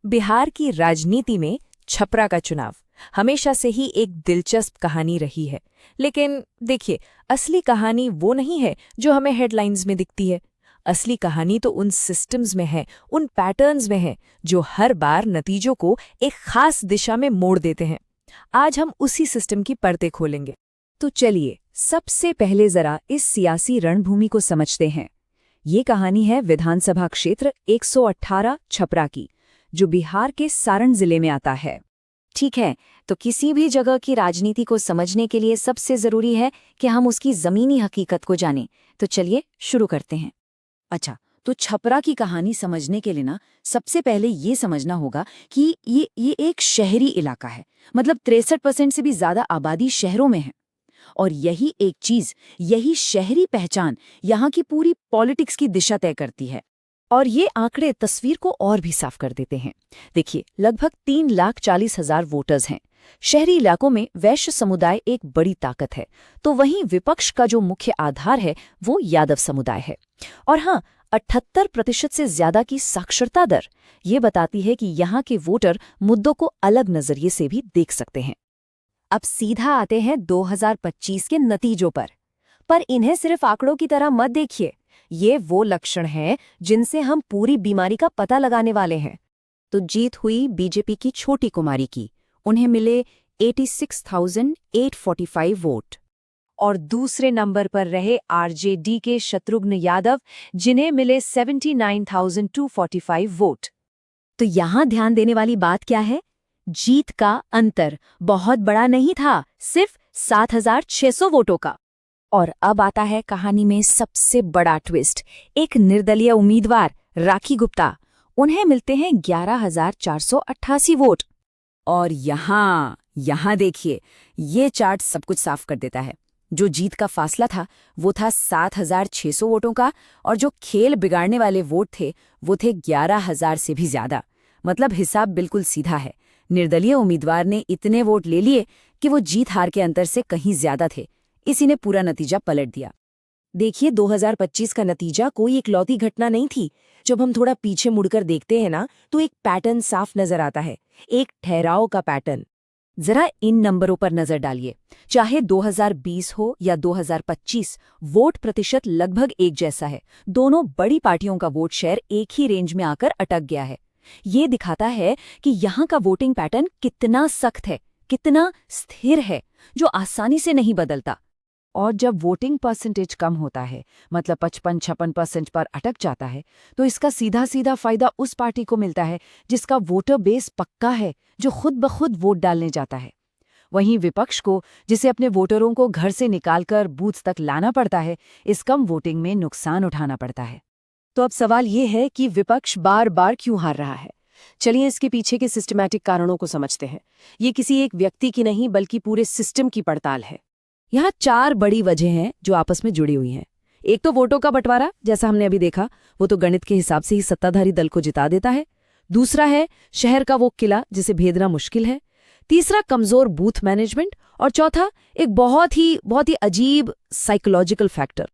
बिहार की राजनीति में छपरा का चुनाव हमेशा से ही एक दिलचस्प कहानी रही है। लेकिन देखिए, असली कहानी वो नहीं है जो हमें हेडलाइंस में दिखती है। असली कहानी तो उन सिस्टम्स में है, उन पैटर्न्स में है, जो हर बार नतीजों को एक खास दिशा में मोड़ देते हैं। आज हम उसी सिस्टम की परतें खोलेंगे। तो चलिए सबसे पहले जरा इस सियासी रणभूमि को समझते हैं। ये कहानी है विधानसभा क्षेत्र 118 छपरा की, जो बिहार के सारण जिले में आता है। ठीक है, तो किसी भी जगह की राजनीति को समझने के लिए सबसे जरूरी है कि हम उसकी जमीनी हकीकत को जानें। तो चलिए शुरू करते हैं। अच्छा, तो छपरा की कहानी समझने के लिए ना सबसे पहले ये समझना होगा कि ये एक शहरी इलाका है। मतलब 63% से भी ज्यादा आबादी शहरों में है। और यही एक चीज, यही शहरी पहचान यहाँ की पूरी पॉलिटिक्स की दिशा तय करती है। और ये आंकड़े तस्वीर को और भी साफ कर देते हैं। देखिए, लगभग 3,40,000 वोटर्स हैं। शहरी इलाकों में वैश्य समुदाय एक बड़ी ताकत है, तो वहीं विपक्ष का जो मुख्य आधार है वो यादव समुदाय है। और हाँ, 78% से ज्यादा की साक्षरता दर ये बताती है कि यहाँ के वोटर मुद्दों को अलग नजरिए से भी देख सकते हैं। अब सीधा आते हैं 2025 के नतीजों पर इन्हें सिर्फ आंकड़ों की तरह मत देखिए। ये वो लक्षण हैं जिनसे हम पूरी बीमारी का पता लगाने वाले हैं। तो जीत हुई बीजेपी की छोटी कुमारी की, उन्हें मिले 86,845 वोट। और दूसरे नंबर पर रहे आरजेडी के शत्रुघ्न यादव, जिन्हें मिले 79,245 वोट। तो यहां ध्यान देने वाली बात क्या है? जीत का अंतर बहुत बड़ा नहीं था, सिर्फ 7,600 वोटों का। और अब आता है कहानी में सबसे बड़ा ट्विस्ट। एक निर्दलीय उम्मीदवार राखी गुप्ता, उन्हें मिलते हैं 11,488 वोट। और यहाँ देखिए, ये चार्ट सब कुछ साफ कर देता है। जो जीत का फासला था वो था 7,600 वोटों का, और जो खेल बिगाड़ने वाले वोट थे वो थे 11,000 से भी ज्यादा। मतलब हिसाब बिल्कुल सीधा है। निर्दलीय उम्मीदवार ने इतने वोट ले लिए कि वो जीत हार के अंतर से कहीं ज्यादा थे। इसी ने पूरा नतीजा पलट दिया। देखिए, 2025 का नतीजा कोई इकलौती घटना नहीं थी। जब हम थोड़ा पीछे मुड़कर देखते हैं ना, तो एक पैटर्न साफ नजर आता है, एक ठहराव का पैटर्न। जरा इन नंबरों पर नजर डालिए। चाहे 2020 हो या 2025, वोट प्रतिशत लगभग एक जैसा है। दोनों बड़ी पार्टियों का वोट शेयर एक ही रेंज में आकर अटक गया है। ये दिखाता है कि यहाँ का वोटिंग पैटर्न कितना सख्त है, कितना स्थिर है, जो आसानी से नहीं बदलता। और जब वोटिंग परसेंटेज कम होता है, मतलब 55-56% पर अटक जाता है, तो इसका सीधा सीधा फायदा उस पार्टी को मिलता है जिसका वोटर बेस पक्का है, जो खुद ब खुद वोट डालने जाता है। वहीं विपक्ष को, जिसे अपने वोटरों को घर से निकालकर बूथ तक लाना पड़ता है, इस कम वोटिंग में नुकसान उठाना पड़ता है। तो अब सवाल ये है कि विपक्ष बार बार क्यों हार रहा है? चलिए इसके पीछे के सिस्टमैटिक कारणों को समझते हैं। ये किसी एक व्यक्ति की नहीं, बल्कि पूरे सिस्टम की पड़ताल है। यहाँ 4 बड़ी वजह हैं जो आपस में जुड़ी हुई हैं। एक तो वोटों का बंटवारा, जैसा हमने अभी देखा, वो तो गणित के हिसाब से ही सत्ताधारी दल को जिता देता है। दूसरा है शहर का वो किला जिसे भेदना मुश्किल है। तीसरा कमजोर बूथ मैनेजमेंट। और चौथा एक बहुत ही अजीब साइकोलॉजिकल फैक्टर।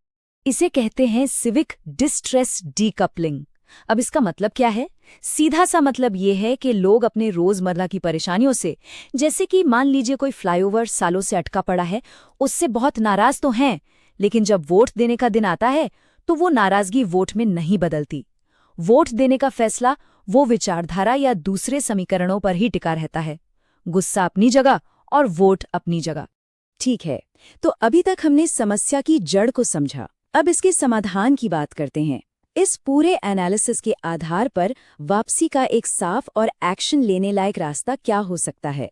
इसे कहते हैं सिविक डिस्ट्रेस डीकपलिंग। अब इसका मतलब क्या है? सीधा सा मतलब ये है कि लोग अपने रोजमर्रा की परेशानियों से, जैसे कि मान लीजिए कोई फ्लाईओवर सालों से अटका पड़ा है, उससे बहुत नाराज तो हैं, लेकिन जब वोट देने का दिन आता है तो वो नाराजगी वोट में नहीं बदलती। वोट देने का फैसला वो विचारधारा या दूसरे समीकरणों पर ही टिका रहता है। गुस्सा अपनी जगह और वोट अपनी जगह। ठीक है, तो अभी तक हमने समस्या की जड़ को समझा। अब इसके समाधान की बात करते हैं। इस पूरे एनालिसिस के आधार पर वापसी का एक साफ और एक्शन लेने लायक रास्ता क्या हो सकता है?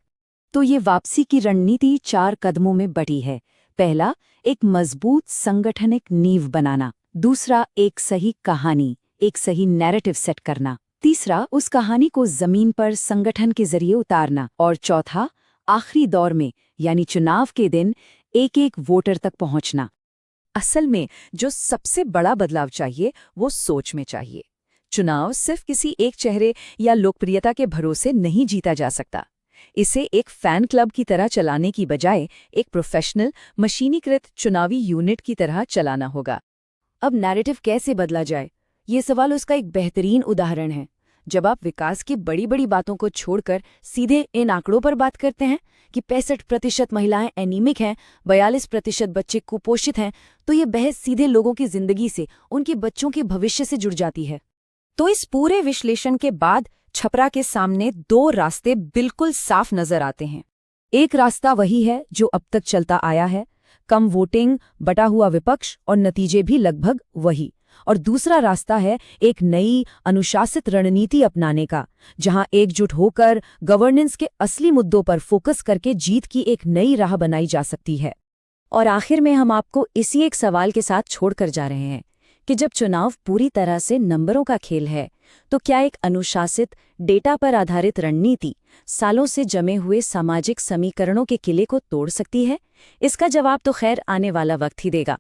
तो ये वापसी की रणनीति 4 कदमों में बटी है। पहला, एक मजबूत सांगठनिक नींव बनाना। दूसरा, एक सही कहानी, एक सही नैरेटिव सेट करना। तीसरा, उस कहानी को जमीन पर संगठन के जरिए उतारना। और चौथा, आखिरी दौर में यानी चुनाव के दिन एक एक वोटर तक पहुंचना। असल में जो सबसे बड़ा बदलाव चाहिए वो सोच में चाहिए। चुनाव सिर्फ किसी एक चेहरे या लोकप्रियता के भरोसे नहीं जीता जा सकता। इसे एक फैन क्लब की तरह चलाने की बजाय एक प्रोफेशनल, मशीनीकृत चुनावी यूनिट की तरह चलाना होगा। अब नैरेटिव कैसे बदला जाए, ये सवाल उसका एक बेहतरीन उदाहरण है। जब आप विकास की बड़ी बड़ी बातों को छोड़कर सीधे इन आंकड़ों पर बात करते हैं कि 65% महिलाएं एनीमिक हैं, 42% बच्चे कुपोषित हैं, तो ये बहस सीधे लोगों की जिंदगी से, उनके बच्चों के भविष्य से जुड़ जाती है। तो इस पूरे विश्लेषण के बाद छपरा के सामने 2 रास्ते बिल्कुल साफ नजर आते हैं। एक रास्ता वही है जो अब तक चलता आया है, कम वोटिंग, बटा हुआ विपक्ष और नतीजे भी लगभग वही। और दूसरा रास्ता है एक नई अनुशासित रणनीति अपनाने का, जहां एकजुट होकर गवर्नेंस के असली मुद्दों पर फोकस करके जीत की एक नई राह बनाई जा सकती है। और आखिर में हम आपको इसी एक सवाल के साथ छोड़कर जा रहे हैं कि जब चुनाव पूरी तरह से नंबरों का खेल है, तो क्या एक अनुशासित, डेटा पर आधारित रणनीति सालों से जमे हुए सामाजिक समीकरणों के किले को तोड़ सकती है? इसका जवाब तो खैर आने वाला वक्त ही देगा।